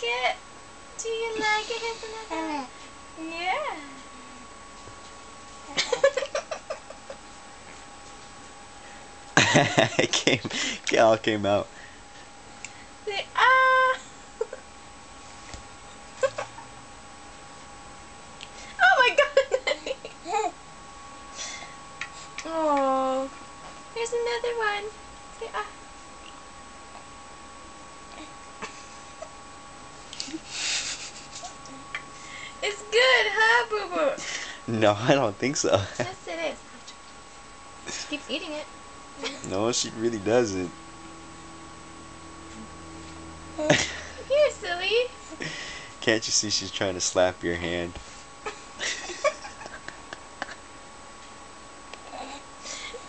it? Do you like it? Here's another one. Yeah. It all came out. Say ah. Oh my god. Oh. Here's another one. Say ah. It's good, huh, Boo Boo? No, I don't think so. Yes, it is. She keeps eating it. No, she really doesn't. Here, silly. Can't you see she's trying to slap your hand?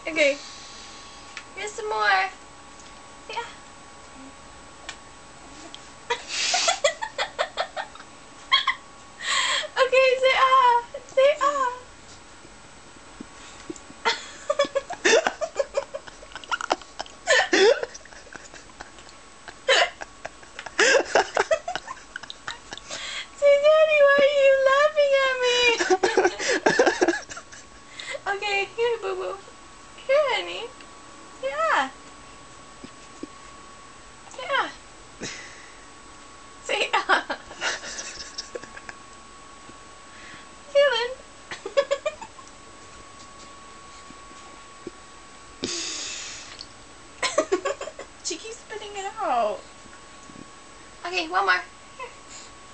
Okay. Here's some more. Yeah. Okay, say ah. Say ah. Say, Daddy, why are you laughing at me? Okay, here, Boo Boo. Here, honey. Yeah. Yeah. Say ah. Feeling. She keeps spitting it out. Okay, one more. Here.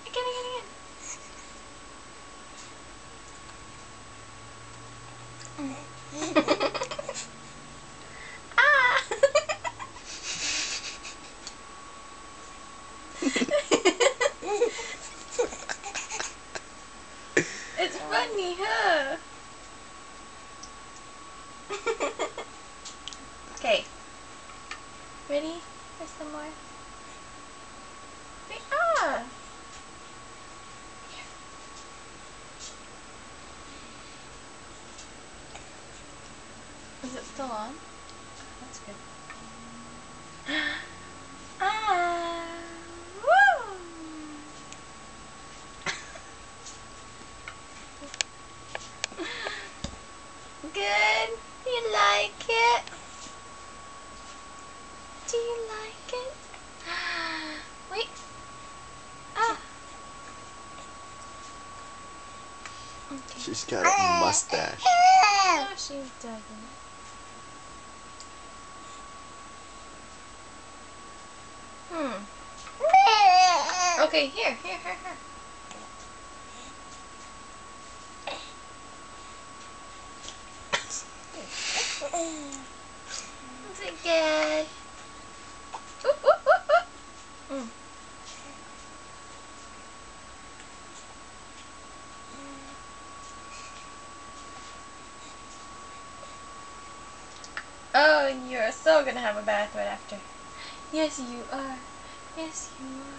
Again. Ah. It's funny, huh? Okay. Ready? For some more? Say ah. Is it still on? That's good. Ah. Woo. Good. You like it? Do you like it? Wait. Ah. Okay. She's got a mustache. No, she doesn't. Okay, here. Is it good? Oop, oop, oop, oop. Oh, you're so gonna have a bath right after. Yes, you are. Yes, you are.